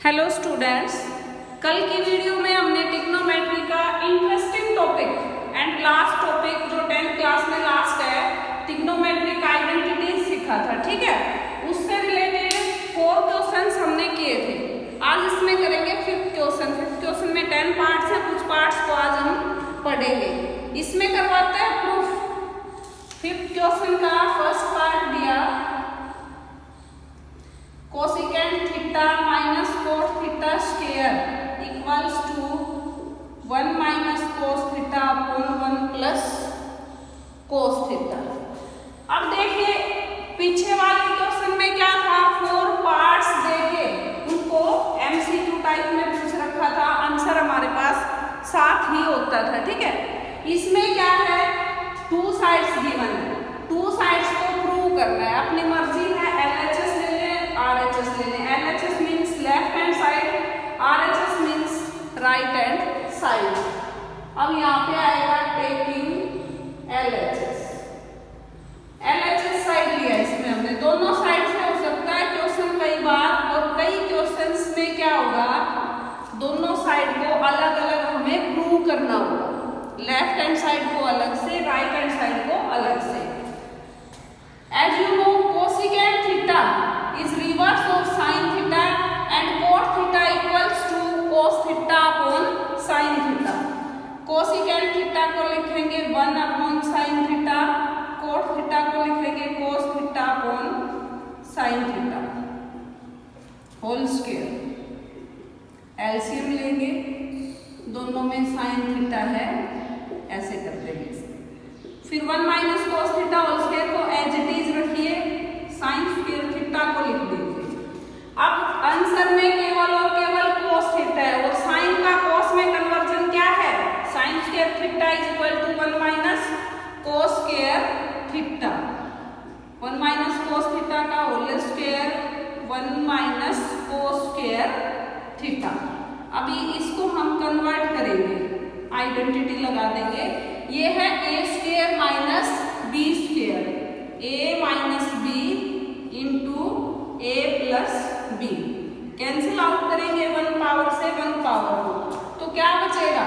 Hello students, कल की video में हमने ट्रिग्नोमेट्री का interesting topic and last topic जो 10th क्लास में लास्ट है ट्रिग्नोमेट्रिक आइडेंटिटी सीखा था। ठीक है, उससे रिलेटेड 4 क्वेश्चंस हमने किए थे। आज इसमें करेंगे 5th क्वेश्चन। 5th क्वेश्चन में 10 पार्ट्स है, कुछ पार्ट्स को आज हम पढ़ेंगे। इसमें करवाते हैं प्रूफ। 5th क्वेश्चन का फर्स्ट पार्ट दिया, cosecant theta minus cot theta square equals to 1 minus cos theta upon 1 plus cos theta. अब देखिए पीछे वाले क्वेश्चन में क्या था, 4 पार्ट्स देके उनको एमसीक्यू टाइप में पूछ रखा था, आंसर हमारे पास साथ ही होता था। ठीक है, इसमें क्या है, 2 साइड्स गिवन है, 2 साइड्स को प्रूव करना है। अपनी मर्जी है, LHS ले लें, RHS ले लें। LHS means left hand side, RHS means right hand side. अब यहाँ पे आएगा टेकिंग LHS साइड लिया, इसमें हमने दोनों साइड से हो सकता है क्वेश्चन कई बार, और कई क्वेश्चंस में क्या होगा, दोनों साइड को अलग अलग हमें प्रूव करना होगा। लेफ्ट हैंड साइड को अलग से, राइट हैंड साइड को अलग से। As you know, cosecant theta is reverse of sin theta and cot theta equals to cos theta upon sin theta। Cosecant theta को लिखेंगे 1 upon sin theta, cot theta को लिखेंगे cos theta upon sin theta whole square. LCM लेंगे, दोनों में sin theta है, ऐसे कर देंगे। फिर 1 minus cos theta whole square को एज इट इज रखिए, साइन स्क्वायर थीटा को लिख दीजिए। अब आंसर में केवल और केवल कोस थीटा है, और साइन का कोस में कन्वर्जन क्या है, sine square theta is equal to 1 minus cos square theta. 1 minus cos theta का whole square 1 minus cos square theta. अभी इसको हम कन्वर्ट करेंगे, आइडेंटिटी लगा देंगे। ये है a square minus b square, a minus b into a plus b। Cancel out करेंगे 1 पावर से 1 पावर को, तो क्या बचेगा,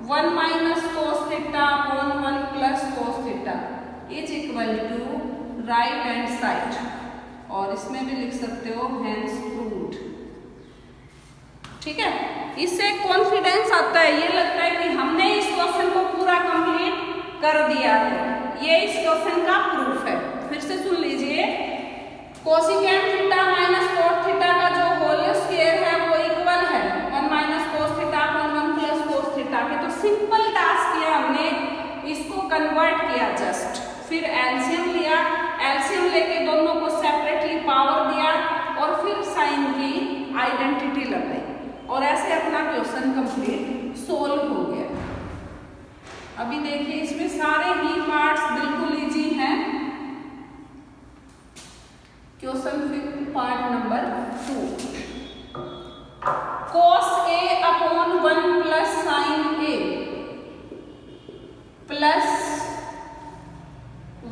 1 minus cos theta upon 1 plus cos theta is equal to right hand side, और इसमें भी लिख सकते हो हेंस प्रूव्ड। ठीक है, इससे कॉन्फिडेंस आता है, ये लगता है कि हमने इस क्वेश्चन को पूरा कंप्लीट कर दिया है। ये इस क्वेश्चन का प्रूफ है। फिर से सुन लीजिए, cosecant theta minus cot theta का जो होल स्क्वायर है वो इक्वल है 1 minus cos theta upon 1 plus cos theta के। तो सिंपल टास्क किया हमने, इसको कन्वर्ट किया जस्ट, फिर एलसीएम लिया, एलसीएम लेके दोनों को सेपरेटली पावर दिया, और फिर साइन की आइडेंटिटी लगाई, और ऐसे अपना क्वेश्चन कंप्लीट सोल्व हो गया। अभी देखिए इसमें सारे ही पार्ट्स बिल्कुल इजी हैं। Question 5 part number 2, cos a upon 1 plus sine a plus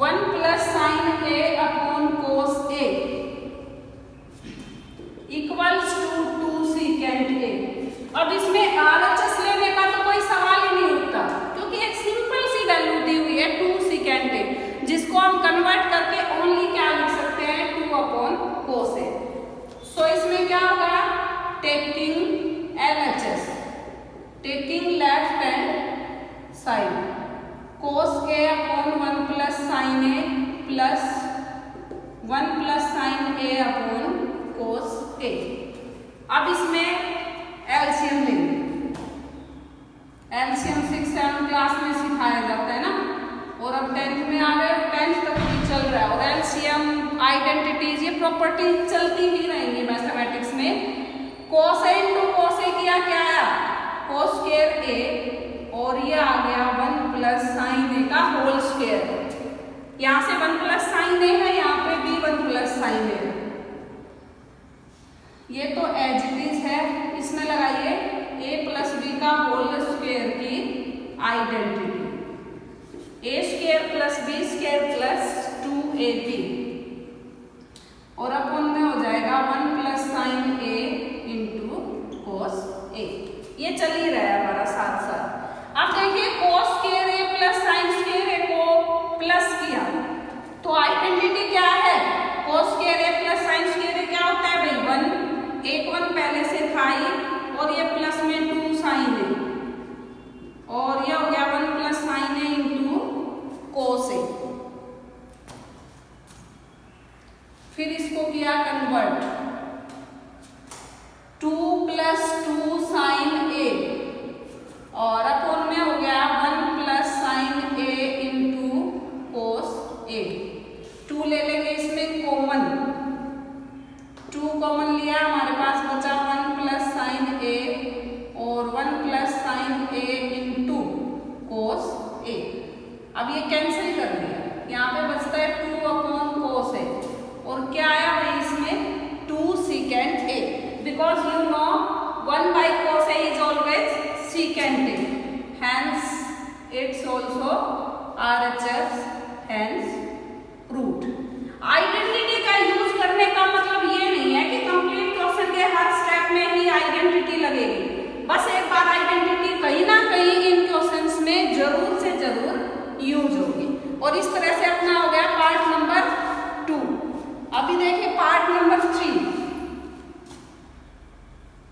1 plus sine a upon cos a equals to 2 secant a। अब इसमें RHS लेने का तो कोई सवाल ही नहीं उठता, क्योंकि एक सिंपल सी वैल्यू दी हुई है 2 सीकेंट a, जिसको हम कन्वर्ट करके ओनली क्या लिख सकते हैं, 2 अपॉन कोस a। सो इसमें क्या होगा, taking LHS, taking left hand side, cos a upon 1 plus sine a plus 1 plus sine a upon cos a। अब इसमें एलसीएम लेंगे, एलसीएम 6-7 क्लास में सिखाया जाता है ना, और अब 10th में आ गए, 10th तक भी चल रहा है, और एलसीएम आइडेंटिटीज ये प्रॉपर्टी चलती ही रहेंगी मैथमेटिक्स में। cos a into cos a किया, क्या आया, cos स्क्वायर a, और ये आ गया 1 प्लस साइन a का होल स्क्वायर। यहाँ से 1 प्लस साइन a है, यहाँ पे भी 1 प्लस साइन a है। ये तो एज इट इज है, इसमें लगाइए a प्लस b का होल स्क्वायर की identity, a square plus b square plus 2ab, और अपन में हो जाएगा 1 प्लस साइन a पहले से था ही, और ये प्लस में 2 साइन ए, और ये हो गया 1 प्लस साइन ए इंटू कोस ए। फिर इसको किया कन्वर्ट, 2 प्लस 2 साइन ए, और अपोन में हो गया 1 प्लस साइन ए इंटू कोस ए। 2 ले लेंगे इसमें कॉमन, 2 कॉमन लिया, हमारे पास बचा 1 प्लस साइन ए और 1 plus sign A into cos A. अब ये कैंसिल कर दिया, यहाँ पे बचता है 2 अपॉन कोस ए, और क्या आया भाई इसमें 2 secant a, because you know 1 by cos a is always secant a, hence it's also RHS, hence proved. Identity का यूज करने का मतलब ये नहीं है कि कंप्लीट क्वेश्चन के हर स्टेप में ही आइडेंटिटी लगेगी, बस एक बार आइडेंटिटी कहीं ना कहीं इन क्वेश्चंस में जरूर से जरूर यूज होगी। और इस तरह से अपना हो गया पार्ट नंबर 2। अभी देखिए पार्ट नंबर 3,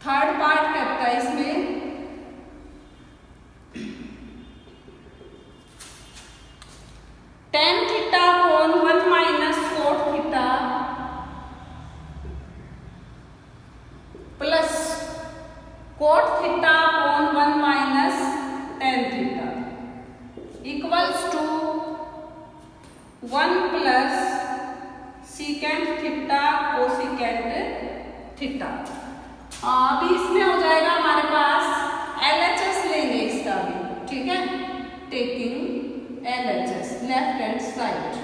थर्ड पार्ट कहता है इसमें tan theta upon 1 minus cot theta plus cot theta upon 1 minus tan theta equals to 1 plus secant theta cosecant theta. अभी इसमें हो जाएगा हमारे पास LHS लेंगे इसका भी, ठीक है, taking LHS left hand side.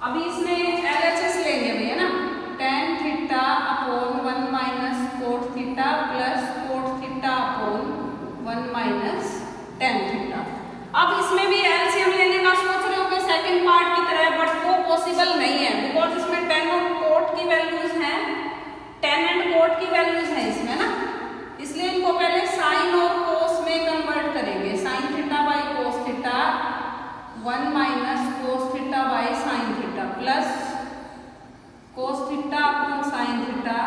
अभी इसमें LHS लेंगे भैया ना, tan theta upon 1 minus cot theta plus cot theta upon 1 minus tan theta. अब इसमें भी एलसीएम लेने का सोच रहे हो कि सेकंड पार्ट की तरह, बट वो पॉसिबल नहीं है, बिकॉज इसमें tan और कोट की वैल्यूज हैं, tan एंड कोट की वैल्यूज हैं इसमें ना, इसलिए इनको पहले साइन और कोस में कन्वर्ट करेंगे। Sine theta by cos theta 1 minus cos theta by sine theta plus cos theta upon sine theta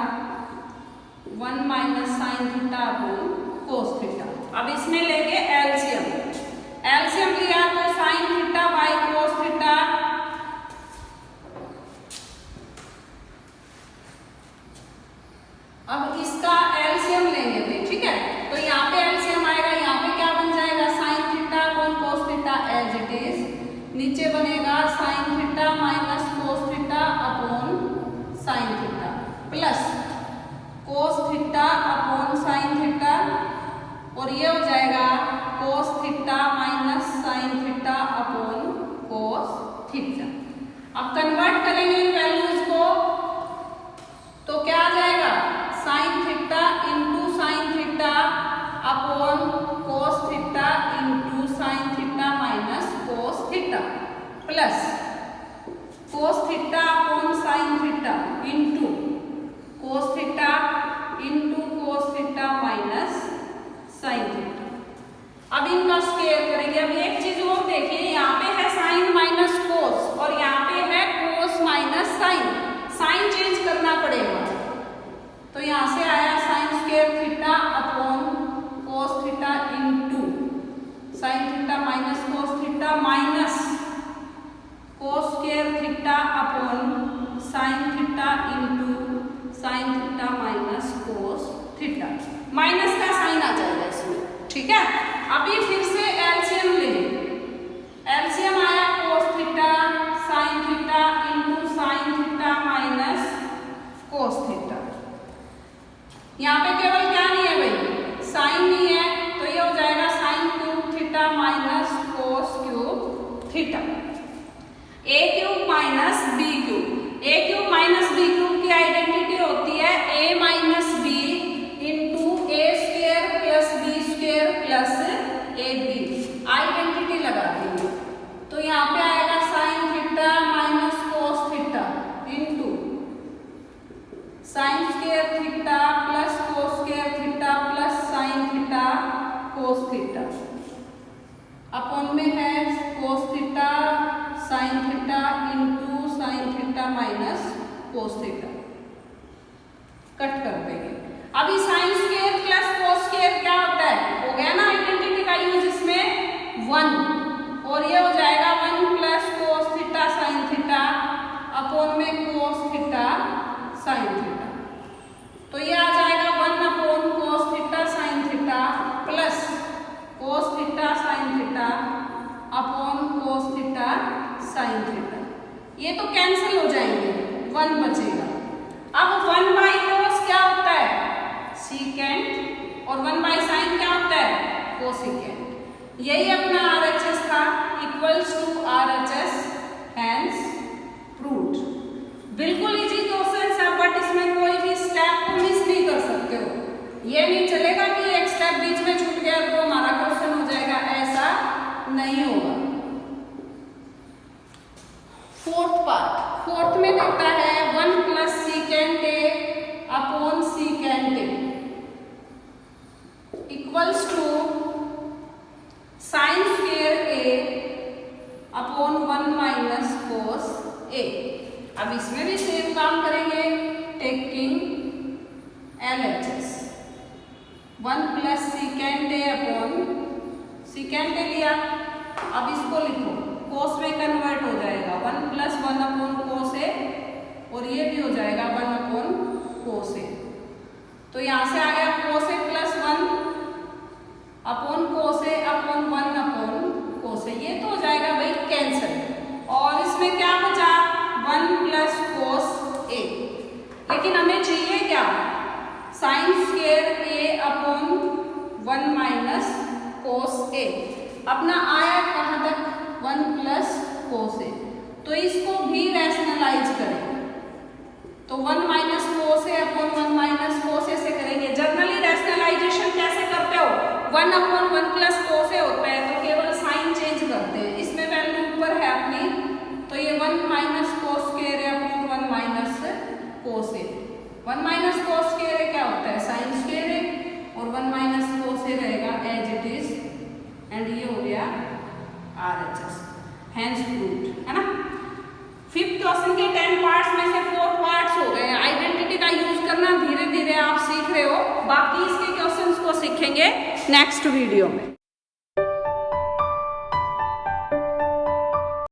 1 minus sine theta upon cos theta. अब इसमें लेंगे एलसीएम, एलसीएम लिया तो sine theta by cos theta, अब इसका LCM लेंगे थे, ठीक है, तो यहाँ पे एलसीएम आएगा, यहाँ पे क्या बन जाएगा sine theta upon cos theta as it is, नीचे बनेगा sine theta minus cos theta upon sine theta plus cos theta upon sine theta, और ये हो जाएगा cos theta minus sine theta upon cos theta. अब कन्वर्ट करेंगे इन values को, तो क्या आ जाएगा sine theta into sine theta upon cos theta into sine theta minus cos theta plus cos theta upon sine theta into cos theta into cos theta minus sine theta. अब इनका square करेंगे। अब एक चीज और देखिए, यहाँ पे है साइन माइनस कोस और यहाँ पे है cos minus sine, sine change करना पड़ेगा, तो यहाँ से आया sine square theta upon cos theta into sine theta minus cos theta minus cos square theta upon sine theta into sine theta minus cos theta, minus का sine आ जाएगा इसमें, ठीक है। अभी फिर से एलसीएम लें, एलसीएम आया कोस theta sine theta into sine theta minus cos theta. यहाँ पे केवल क्या नहीं है भाई, साइन नहीं है, तो ये हो जाएगा sine cube theta minus cos cube theta, A cube minus B cube. A cube minus B cube की आइडेंटिटी होती है A minus B into A square plus B square plus A B, identity लगा देंगे, तो यहाँ पे आएगा sine theta minus cos theta into sine square theta plus cos square theta plus sine theta cos theta, upon में है cos theta sine theta into sine theta minus cos theta. Cut कर देंगे। अभी sine square plus cos square क्या होता है, हो गया ना आइडेंटिटी का यूज इसमें 1, और ये हो जाएगा 1 plus cos theta sine theta upon में कोस थीटा साइन थीटा। तो ये आ जाएगा 1 upon cos theta sine theta plus cos theta sine theta upon cos theta sine theta. ये तो कैंसिल हो जाएंगे, 1 बचेगा। अब 1 बाई कोस क्या होता है, सीकेंट, और 1 बाई साइन क्या होता है, कोसिकेंट। यही अपना RHS था, equals to RHS, hence proved. बिल्कुल इजी क्वेश्चन है, बट इसमें कोई भी स्टेप को मिस नहीं कर सकते हो। ये नहीं चलेगा कि एक स्टेप बीच में छूट गया तो हमारा क्वेश्चन हो जाएगा, ऐसा नहीं होगा। फोर्थ में देता है 1 plus secant A upon secant A equals to sine square A upon 1 minus cos A. अब इसमें भी सेम काम करेंगे, taking LHS 1 plus secant A upon secant A लिया। अब इसको लिखो, कोस में कन्वर्ट हो जाएगा 1 प्लस 1 अपॉन कोस ए, और ये भी हो जाएगा 1 अपॉन कोस ए। तो यहाँ से आ गया कोस ए प्लस 1 अपॉन कोस ए अपॉन 1 अपॉन कोस ए। ये तो हो जाएगा भाई कैंसिल, और इसमें क्या बचा 1 प्लस कोस ए। लेकिन हमें चाहिए क्या, sign square A upon 1 minus cos ए। अपना आया कहाँ तक, 1 प्लस कोस ए। तो इसको भी रैशनलाइज करें, तो 1 माइनस कोस ए अपॉन 1 माइनस कोस ए से करेंगे। जनरली रैशनलाइजेशन कैसे करते हो, 1 अपॉन 1 प्लस कोस ए होता है तो केवल साइन चेंज करते हैं, इसमें वैल्यू ऊपर है अपनी, तो ये 1 minus cos square A upon 1 minus cos A. 1 minus cos square ए क्या होता है, साइन स्क्वायर ए, और 1 माइनस कोस ए रहेगा एज इट इज, एंड ये हो गया RHS, हैंस प्रूव्ड, है ना। 5th क्वेश्चन के 10 पार्ट्स में से 4 पार्ट्स हो गए। आइडेंटिटी का यूज करना धीरे धीरे आप सीख रहे हो, बाकी इसके क्वेश्चंस को सीखेंगे नेक्स्ट वीडियो में।